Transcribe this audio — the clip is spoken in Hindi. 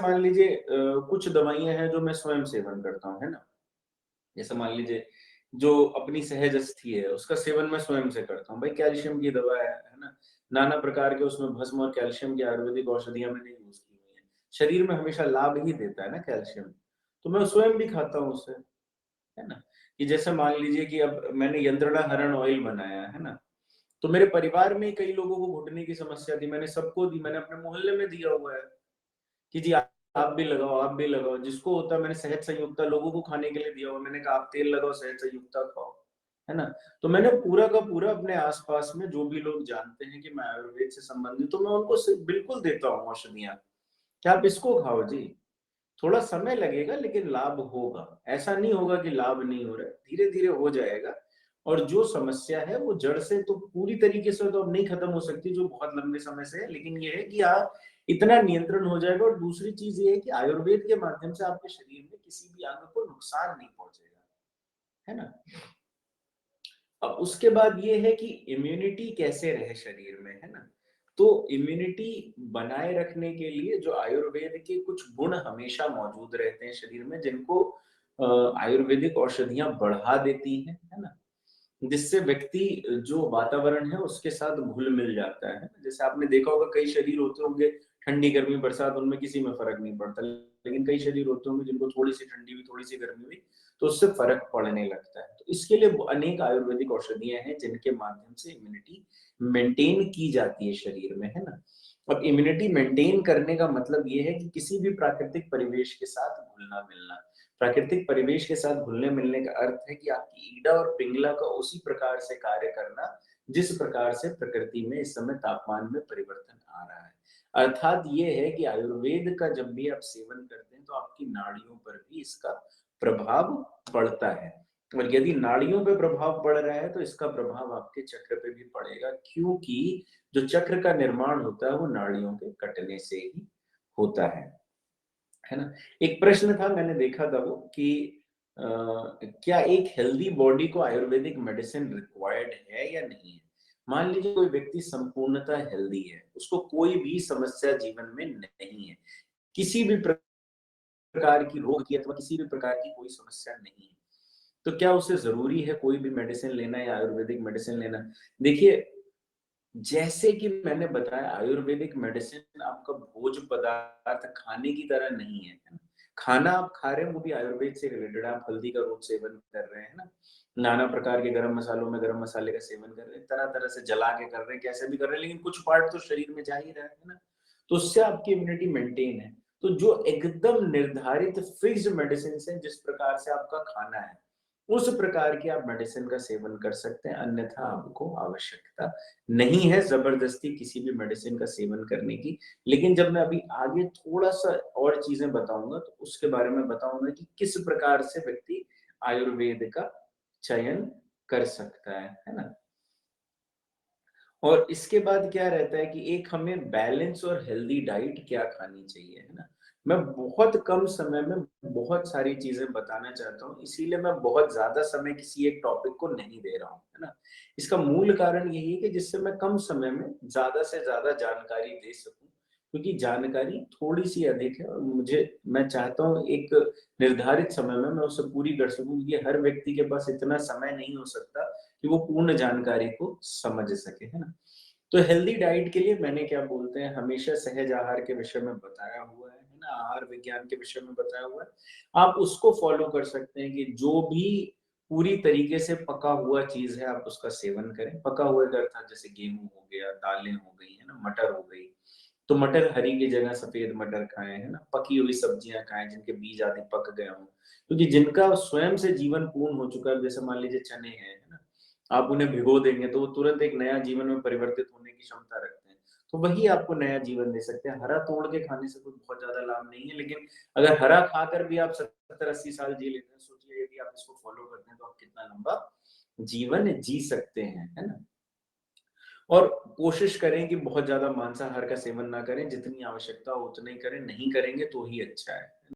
मान लीजिए कुछ दवाइयाँ हैं जो मैं स्वयं सेवन करता हूँ, है ना? जैसे मान लीजिए जो अपनी सहजस्थी है, उसका सेवन मैं स्वयं से करता हूँ। भाई कैल्शियम की दवा है ना? नाना प्रकार के उसमें भस्म और कैल्शियम की आयुर्वेदिक औषधियाँ मैंने यूज़ की हुई हैं। शरीर में हमेशा लाभ ही देता है ना कैल्शियम, तो मैं स्वयं भी खाता हूँ उसे, है ना? कि जैसे मान लीजिए कि अब मैंने यंत्रणा-हरण ऑयल बनाया है ना? तो मेरे परिवार में कई लोगों को घुटने की समस्या थी, मैंने सबको दी, मैंने अपने मोहल्ले में दिया हुआ है। कि जी आप भी लगाओ, आप भी लगाओ। जिसको होता है मैंने शहद संयुक्ता लोगों को खाने के लिए दिया हुआ। मैंने कहा आप तेल लगाओ, शहद संयुक्ता खाओ, है ना? तो मैंने पूरा का पूरा अपने आस-पास में जो भी लोग जानते हैं कि मैं आयुर्वेद से संबंधित हूँ, मैं उनको बिल्कुल देता हूँ औषधियाँ, कि आप इसको खाओ जी। थोड़ा समय लगेगा लेकिन लाभ होगा। ऐसा नहीं होगा कि लाभ नहीं हो रहा है, धीरे-धीरे हो जाएगा और जो समस्या है वो जड़ से तो पूरी तरीके से तो अब नहीं खत्म हो सकती जो बहुत लंबे समय से है, लेकिन ये है कि इतना नियंत्रण हो जाएगा और दूसरी चीज़ ये है कि आयुर्वेद के माध्यम से आपके शरीर में किसी भी अंग को नुकसान नहीं पहुँचेगा, है ना? अब उसके बाद ये है कि इम्यूनिटी कैसे रहे शरीर में, है ना? तो इम्यूनिटी बनाए रखने के लिए जो आयुर्वेद के कुछ गुण हमेशा मौजूद रहते हैं शरीर में जिनको आयुर्वेदिक औषधियाँ बढ़ा देती हैं, है ना? जिससे व्यक्ति जो वातावरण है उसके साथ घुल-मिल जाता है। जैसे आपने देखा होगा कई शरीर होते होंगे ठंडी, गर्मी, बरसात उनमें किसी में फ़र्क नहीं पड़ता। लेकिन कई शरीर होते होंगे जिनको थोड़ी-सी ठंडी हुई, थोड़ी-सी गर्मी हुई तो उससे फ़र्क पड़ने लगता है। तो इसके लिए अनेक आयुर्वेदिक औषधियाँ हैं जिनके माध्यम से इम्यूनिटी मेंटेन की जाती है शरीर में, है ना? अब इम्यूनिटी मेंटेन करने का मतलब ये है कि किसी भी प्राकृतिक परिवेश के साथ घुलना-मिलना। प्राकृतिक परिवेश के साथ घुलने-मिलने का अर्थ है कि आपकी ईड़ा और पिंगला का उसी प्रकार से कार्य करना, जिस प्रकार से प्रकृति में इस समय तापमान में परिवर्तन आ रहा है। अर्थात ये है कि आयुर्वेद का जब भी आप सेवन करते हैं, तो आपकी नाड़ियों पर भी इसका प्रभाव पड़ता है और यदि नाड़ियों पे प्रभाव पड़ रहा है, तो इसका प्रभाव आपके चक्र पे भी पड़ेगा क्योंकि जो चक्र का निर्माण होता है, वो नाड़ियों के कटने से ही होता है ना? एक प्रश्न था मैंने देखा था वो कि अ, क्या एक हेल्दी बॉडी को आयुर्वेदिक मेडिसिन रिक्वायर्ड है या नहीं है? मान लीजिए कोई व्यक्ति संपूर्णतः हेल्दी है, उसको कोई भी समस्या जीवन में नहीं है, किसी भी प्रकार की रोग की अथवा किसी भी प्रकार की कोई समस्या नहीं है, तो क्या उसे ज़रूरी है कोई भी मेडिसिन लेना या आयुर्वेदिक मेडिसिन लेना? देखिए जैसे कि मैंने बताया आयुर्वेदिक मेडिसिन आपका भोज्य पदार्थ खाने की तरह नहीं है, है ना? खाना आप खा रहे हैं वो भी आयुर्वेद से रिलेटेड है, आप हल्दी का रोज़ सेवन कर रहे हैं ना? नाना प्रकार के गरम मसालों में गरम मसाले का सेवन कर रहे हैं, तरह-तरह से जला के कर रहे हैं, कैसे भी कर रहे हैं, लेकिन कुछ पार्ट तो शरीर में जा ही रहा है ना? तो उससे आपकी इम्यूनिटी मेंटेन है। तो जो एकदम निर्धारित फिक्स्ड मेडिसिन्स हैं, जिस प्रकार से आपका खाना है, उस प्रकार की आप मेडिसिन का सेवन कर सकते हैं, अन्यथा आपको आवश्यकता नहीं है ज़बरदस्ती किसी भी मेडिसिन का सेवन करने की। लेकिन जब मैं अभी आगे थोड़ा-सा और चीज़ें बताऊँगा, तो उसके बारे में बताऊँगा कि किस प्रकार से व्यक्ति आयुर्वेद का चयन कर सकता है ना? और इसके बाद क्या रहता है कि एक हमें बैलेंस और हेल्दी डाइट क्या खानी चाहिए, है ना? मैं बहुत कम समय में बहुत सारी चीज़ें बताना चाहता हूँ, इसीलिए मैं बहुत ज़्यादा समय किसी एक टॉपिक को नहीं दे रहा हूँ, है ना? इसका मूल कारण यही है कि जिससे मैं कम समय में ज़्यादा से ज़्यादा जानकारी दे सकूँ, क्योंकि जानकारी थोड़ी-सी अधिक है और मैं चाहता हूँ एक निर्धारित समय में मैं उसे पूरी कर सकूँ क्योंकि हर व्यक्ति के पास इतना समय नहीं हो सकता कि वो पूर्ण जानकारी को समझ सके, है ना? तो हेल्दी डाइट के लिए मैंने क्या बोलते हैं हमेशा सहज आहार के विषय में बताया हुआ है ना? आहार विज्ञान के विषय में बताया हुआ है। आप उसको फ़ॉलो कर सकते हैं कि जो भी पूरी तरीके से पका हुआ चीज़ है आप उसका सेवन करें। पका हुआ का अर्थात जैसे गेहूँ हो गया, दालें हो गई, है ना? मटर हो गई। तो मटर हरी की जगह सफ़ेद मटर खाएँ, है ना? पकी हुई सब्जियाँ खाएँ जिनके बीज आदि पक गए हों। क्योंकि जिनका स्वयं से जीवन पूर्ण हो चुका है, जैसे मान लीजिए चने हैं, है ना? आप उन्हें भिगो देंगे तो वो तुरंत एक नया जीवन में परिवर्तित होने की क्षमता रखते हैं। तो वही आपको नया जीवन दे सकते हैं। हरा तोड़ के खाने से कोई बहुत ज़्यादा लाभ नहीं है, लेकिन अगर हरा खाकर भी आप 70-80 साल जी लेते हैं, सोचिए यदि आप इसको फ़ॉलो करते हैं तो आप कितना लंबा जीवन जी सकते हैं, है ना? और कोशिश करें कि बहुत ज़्यादा मांसाहार का सेवन ना करें, जितनी आवश्यकता हो उतना ही करें, नहीं करेंगे तो ही अच्छा है।